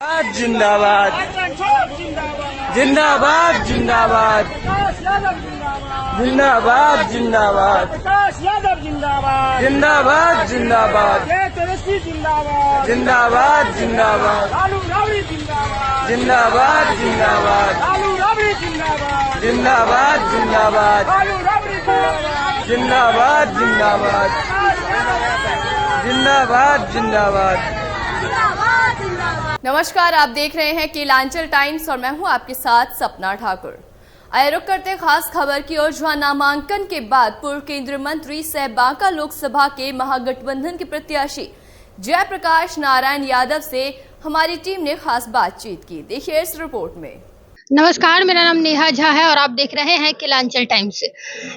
जिंदाबाद जिंदाबाद जिंदाबाद जिंदाबाद जिंदाबाद प्रकाश यादव जिंदाबाद जिंदाबाद जिंदाबाद तेजस्वी जिंदाबाद जिंदाबाद जिंदाबाद लालू राबड़ी जिंदाबाद जिंदाबाद जिंदाबाद लालू राबड़ी जिंदाबाद जिंदाबाद जिंदाबाद लालू राबड़ी जिंदाबाद जिंदाबाद जिंदाबाद जिंदाबाद जिंदाबाद। नमस्कार, आप देख रहे हैं केलांचल टाइम्स और मैं हूं आपके साथ सपना ठाकुर। आइए रुक करते खास खबर की ओर, जहां नामांकन के बाद पूर्व केंद्रीय मंत्री सह बांका लोकसभा के महागठबंधन के प्रत्याशी जयप्रकाश नारायण यादव से हमारी टीम ने खास बातचीत की। देखिए इस रिपोर्ट में। नमस्कार, मेरा नाम नेहा झा है और आप देख रहे हैं केलांचल टाइम्स।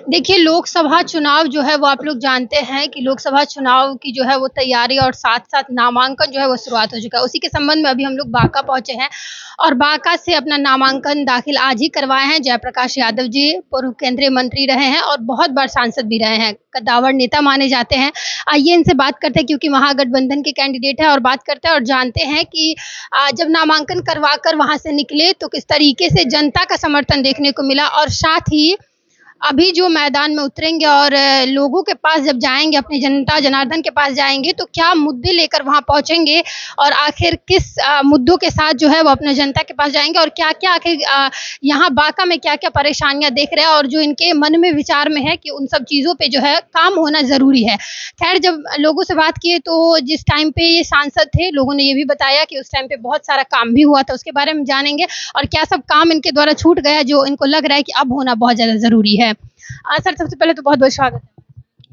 देखिए, लोकसभा चुनाव जो है वो आप लोग जानते हैं कि लोकसभा चुनाव की जो है वो तैयारी और साथ साथ नामांकन जो है वो शुरुआत हो चुका है। उसी के संबंध में अभी हम लोग बांका पहुंचे हैं और बांका से अपना नामांकन दाखिल आज ही करवाए हैं। जयप्रकाश यादव जी पूर्व केंद्रीय मंत्री रहे हैं और बहुत बार सांसद भी रहे हैं, कद्दावर नेता माने जाते हैं। आइए इनसे बात करते हैं क्योंकि महागठबंधन के कैंडिडेट है और बात करते हैं और जानते हैं कि जब नामांकन करवा कर वहाँ से निकले तो किस तरीके से जनता का समर्थन देखने को मिला और साथ ही अभी जो मैदान में उतरेंगे और लोगों के पास जब जाएंगे, अपने जनता जनार्दन के पास जाएंगे तो क्या मुद्दे लेकर वहां पहुंचेंगे और आखिर किस मुद्दों के साथ जो है वो अपने जनता के पास जाएंगे और क्या क्या आखिर यहाँ बांका में क्या क्या परेशानियां देख रहे हैं और जो इनके मन में विचार में है कि उन सब चीज़ों पे जो है काम होना ज़रूरी है। खैर, जब लोगों से बात किए तो जिस टाइम पे ये सांसद थे, लोगों ने ये भी बताया कि उस टाइम पे बहुत सारा काम भी हुआ था, उसके बारे में जानेंगे और क्या सब काम इनके द्वारा छूट गया जो इनको लग रहा है कि अब होना बहुत ज़्यादा ज़रूरी है। सर, सबसे पहले तो बहुत बहुत स्वागत है।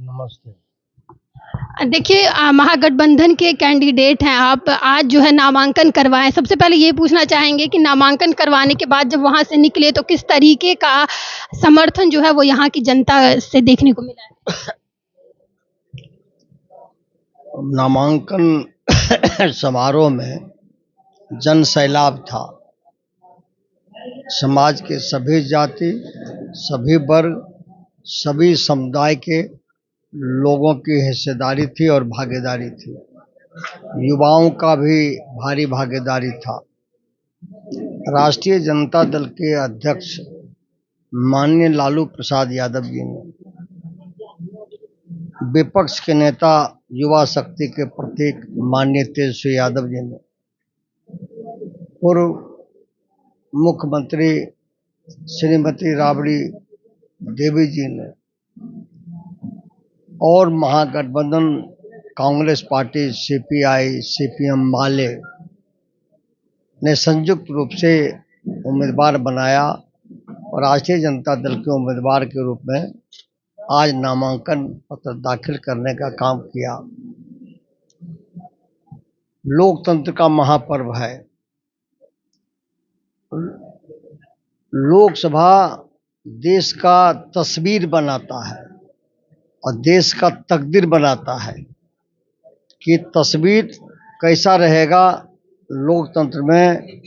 नमस्ते। देखिए, महागठबंधन के कैंडिडेट हैं आप, आज जो है नामांकन करवाएं। सबसे पहले ये पूछना चाहेंगे कि नामांकन करवाने के बाद जब वहां से निकले तो किस तरीके का समर्थन जो है वो यहाँ की जनता से देखने को मिला है? नामांकन समारोह में जन सैलाब था। समाज के सभी जाति, सभी वर्ग, सभी समुदाय के लोगों की हिस्सेदारी थी और भागीदारी थी। युवाओं का भी भारी भागीदारी था। राष्ट्रीय जनता दल के अध्यक्ष माननीय लालू प्रसाद यादव जी ने, विपक्ष के नेता युवा शक्ति के प्रतीक माननीय तेजस्वी यादव जी ने, पूर्व मुख्यमंत्री श्रीमती राबड़ी देवी जी ने और महागठबंधन कांग्रेस पार्टी सीपीआई सीपीएम माले ने संयुक्त रूप से उम्मीदवार बनाया और राष्ट्रीय जनता दल के उम्मीदवार के रूप में आज नामांकन पत्र दाखिल करने का काम किया। लोकतंत्र का महापर्व है। लोकसभा देश का तस्वीर बनाता है और देश का तकदीर बनाता है कि तस्वीर कैसा रहेगा लोकतंत्र में,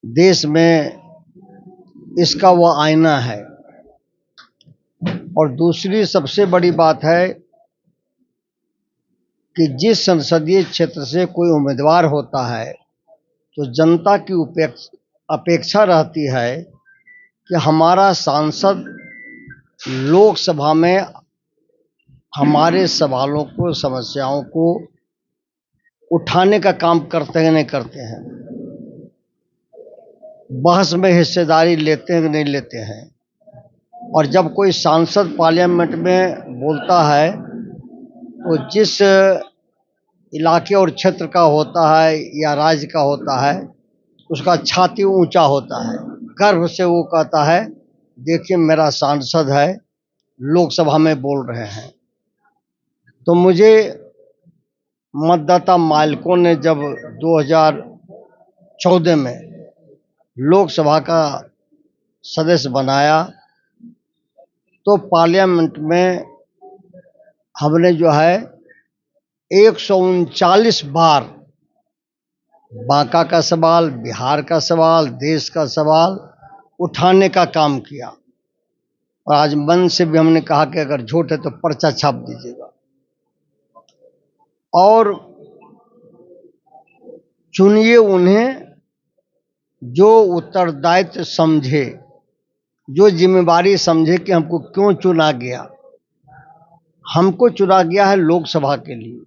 देश में, इसका वह आईना है। और दूसरी सबसे बड़ी बात है कि जिस संसदीय क्षेत्र से कोई उम्मीदवार होता है तो जनता की अपेक्षा रहती है कि हमारा सांसद लोकसभा में हमारे सवालों को, समस्याओं को उठाने का काम करते हैं नहीं करते हैं, बहस में हिस्सेदारी लेते हैं नहीं लेते हैं। और जब कोई सांसद पार्लियामेंट में बोलता है तो जिस इलाके और क्षेत्र का होता है या राज्य का होता है उसका छाती ऊंचा होता है, गर्व से वो कहता है देखिए मेरा सांसद है, लोकसभा में बोल रहे हैं। तो मुझे मतदाता मालिकों ने जब 2014 में लोकसभा का सदस्य बनाया तो पार्लियामेंट में हमने जो है 139 बार बांका का सवाल, बिहार का सवाल, देश का सवाल उठाने का काम किया। और आज मन से भी हमने कहा कि अगर झूठ है तो पर्चा छाप दीजिएगा। और चुनिए उन्हें जो उत्तरदायित्व समझे, जो जिम्मेवारी समझे कि हमको क्यों चुना गया। हमको चुना गया है लोकसभा के लिए,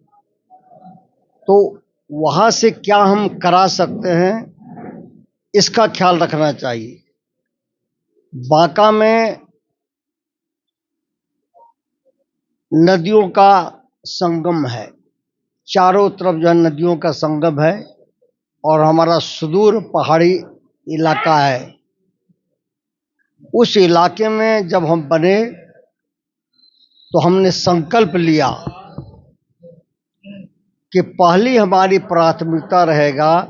तो वहां से क्या हम करा सकते हैं इसका ख्याल रखना चाहिए। बांका में नदियों का संगम है, चारों तरफ जो है नदियों का संगम है, और हमारा सुदूर पहाड़ी इलाका है। उस इलाके में जब हम बने तो हमने संकल्प लिया कि पहली हमारी प्राथमिकता रहेगा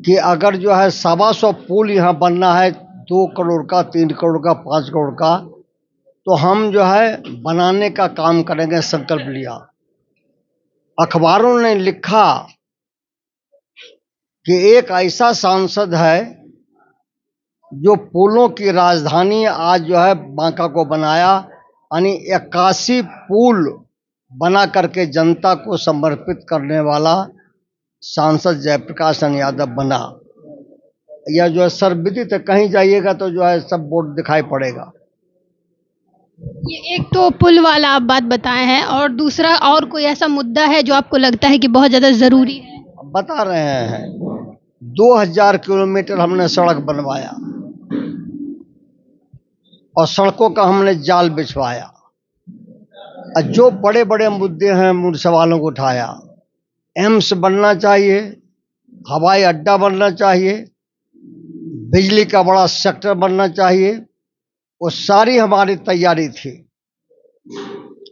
कि अगर जो है 125 पुल यहाँ बनना है, 2 करोड़ का, 3 करोड़ का, 5 करोड़ का, तो हम जो है बनाने का काम करेंगे। संकल्प लिया। अखबारों ने लिखा कि एक ऐसा सांसद है जो पुलों की राजधानी आज जो है बांका को बनाया, यानी 81 पुल बना करके जनता को समर्पित करने वाला सांसद जयप्रकाश यादव बना। यह जो है सर्वविदित है, कहीं जाइएगा तो जो है सब बोर्ड दिखाई पड़ेगा। ये एक तो पुल वाला आप बात बताए हैं, और दूसरा और कोई ऐसा मुद्दा है जो आपको लगता है कि बहुत ज़्यादा ज़रूरी है? बता रहे हैं, 2000 किलोमीटर हमने सड़क बनवाया और सड़कों का हमने जाल बिछवाया। और जो बड़े बड़े मुद्दे हैं उन सवालों को उठाया। एम्स बनना चाहिए, हवाई अड्डा बनना चाहिए, बिजली का बड़ा सेक्टर बनना चाहिए, वो सारी हमारी तैयारी थी।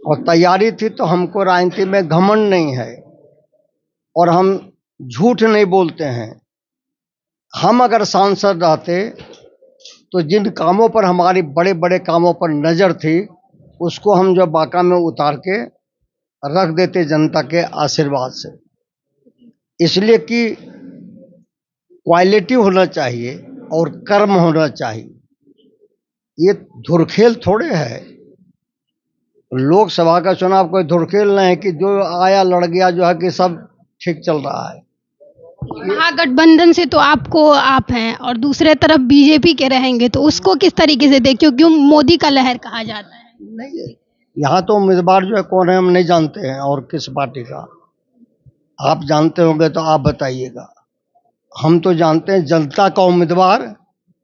और तैयारी थी तो हमको राजनीति में घमंड नहीं है और हम झूठ नहीं बोलते हैं। हम अगर सांसद रहते तो जिन कामों पर, हमारी बड़े बड़े कामों पर नज़र थी, उसको हम जो बांका में उतार के रख देते जनता के आशीर्वाद से। इसलिए कि क्वालिटी होना चाहिए और कर्म होना चाहिए। ये धुरखेल थोड़े है। लोकसभा का चुनाव कोई धुरखेल नहीं है कि जो आया लड़ गया, जो है कि सब ठीक चल रहा है। महागठबंधन से तो आप हैं और दूसरे तरफ बीजेपी के रहेंगे, तो उसको किस तरीके से देखते हो? क्यों मोदी का लहर कहा जाता है? नहीं, यहाँ तो उम्मीदवार जो है कौन है हम नहीं जानते हैं, और किस पार्टी का। आप जानते होंगे तो आप बताइएगा। हम तो जानते हैं जनता का उम्मीदवार,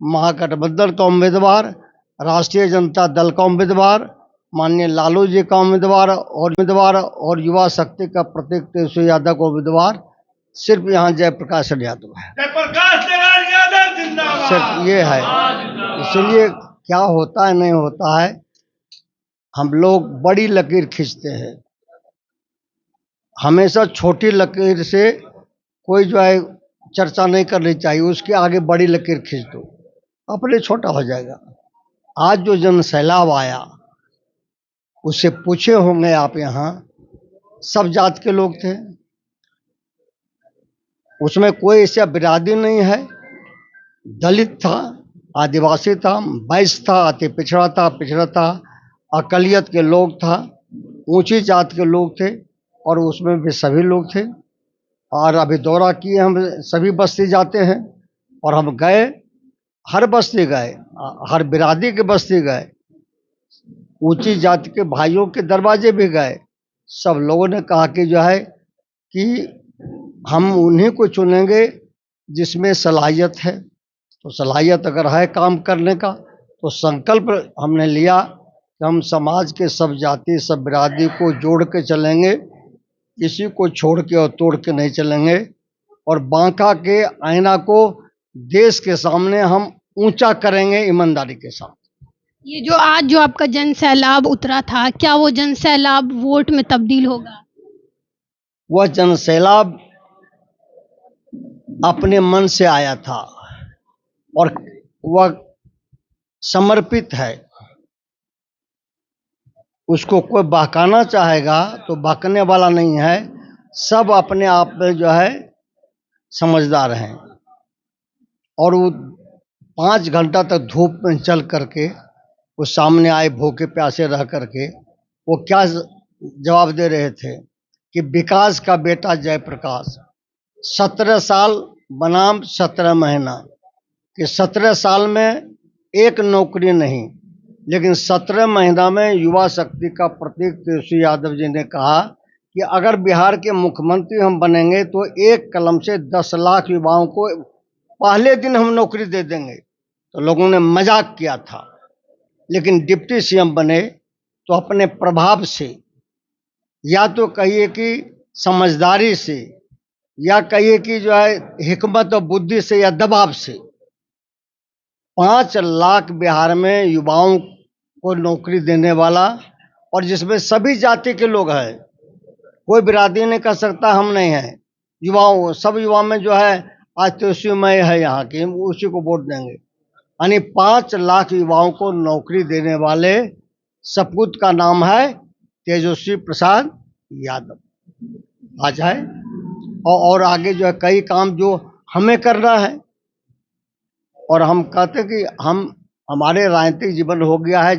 महागठबंधन का उम्मीदवार, राष्ट्रीय जनता दल का उम्मीदवार, माननीय लालू जी का उम्मीदवार और युवा शक्ति का प्रतीक तेजस्वी यादव का उम्मीदवार सिर्फ यहाँ जयप्रकाश यादव है। सिर्फ ये है। इसलिए क्या होता है नहीं होता है, हम लोग बड़ी लकीर खींचते हैं। हमेशा छोटी लकीर से कोई जो है चर्चा नहीं करनी चाहिए, उसके आगे बड़ी लकीर खींच दो, अपने छोटा हो जाएगा। आज जो जन सैलाब आया, उससे पूछे होंगे आप, यहाँ सब जात के लोग थे, उसमें कोई ऐसा बिरादरी नहीं है। दलित था, आदिवासी था, वैश्य था, अति पिछड़ा था, अकलियत के लोग था, ऊंची जात के लोग थे, और उसमें भी सभी लोग थे। और अभी दौरा किए, हम सभी बस्ती जाते हैं, और हम गए, हर बस्ती गए, हर बिरादरी के बस्ती गए, ऊंची जाति के भाइयों के दरवाजे भी गए। सब लोगों ने कहा कि जो है कि हम उन्हीं को चुनेंगे जिसमें सलाहियत है। तो सलाहियत अगर है काम करने का, तो संकल्प हमने लिया कि हम समाज के सब जाति, सब बिरादरी को जोड़ के चलेंगे, किसी को छोड़ के और तोड़ के नहीं चलेंगे। और बांका के आईना को देश के सामने हम ऊंचा करेंगे ईमानदारी के साथ। ये जो आज जो आपका जन सैलाब उतरा था, क्या वो जन सैलाब वोट में तब्दील होगा? वह जन सैलाब अपने मन से आया था और वह समर्पित है। उसको कोई बहकाना चाहेगा तो बहकने वाला नहीं है। सब अपने आप में जो है समझदार हैं, और वो 5 घंटा तक धूप में चल करके वो सामने आए, भूखे प्यासे रह करके वो क्या जवाब दे रहे थे कि विकास का बेटा जयप्रकाश, 17 साल बनाम 17 महीना कि 17 साल में एक नौकरी नहीं, लेकिन 17 महीना में युवा शक्ति का प्रतीक तेजस्वी यादव जी ने कहा कि अगर बिहार के मुख्यमंत्री हम बनेंगे तो एक कलम से 10 लाख युवाओं को पहले दिन हम नौकरी दे देंगे। तो लोगों ने मजाक किया था, लेकिन डिप्टी सीएम बने तो अपने प्रभाव से, या तो कहिए कि समझदारी से, या कहिए कि जो है हिकमत और बुद्धि से, या दबाव से 5 लाख बिहार में युवाओं को नौकरी देने वाला, और जिसमें सभी जाति के लोग हैं। कोई बिरादरी नहीं कर सकता हम नहीं हैं। युवाओं, सब युवा में जो है आज तेजस्वीमय है यहाँ की, उसी को वोट देंगे। यानी 5 लाख युवाओं को नौकरी देने वाले सपूत का नाम है तेजस्वी प्रसाद यादव। आज है और आगे जो है कई काम जो हमें करना है। और हम कहते कि हमारे राजनीतिक जीवन हो गया है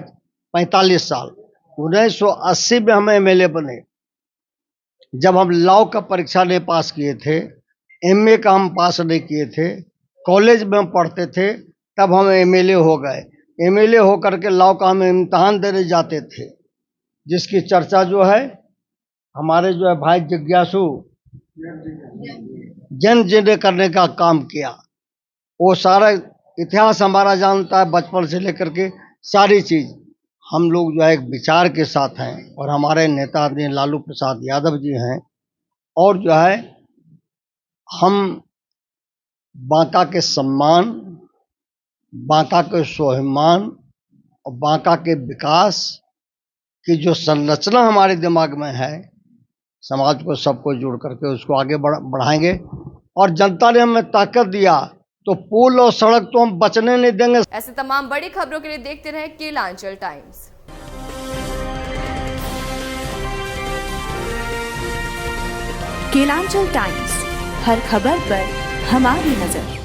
45 साल। 1980 में हम एमएलए बने, जब हम लॉ का परीक्षा नहीं पास किए थे, एमए का हम पास नहीं किए थे, कॉलेज में हम पढ़ते थे, तब हम एमएलए हो गए। एमएलए होकर के लॉ का हम इम्तहान देने जाते थे, जिसकी चर्चा जो है हमारे जो है भाई जिज्ञासु जन करने का काम किया। वो सारा इतिहास हमारा जानता है, बचपन से लेकर के सारी चीज़। हम लोग जो है एक विचार के साथ हैं, और हमारे नेता आदरणीय लालू प्रसाद यादव जी हैं। और जो है हम बांका के सम्मान, बांका के स्वाभिमान और बांका के विकास की जो संरचना हमारे दिमाग में है, समाज को सबको जोड़ करके उसको आगे बढ़ाएंगे। और जनता ने हमें ताकत दिया तो पुल और सड़क तो हम बचने नहीं देंगे। ऐसे तमाम बड़ी खबरों के लिए देखते रहें केलांचल टाइम्स। केलांचल टाइम्स, हर खबर पर हमारी नजर।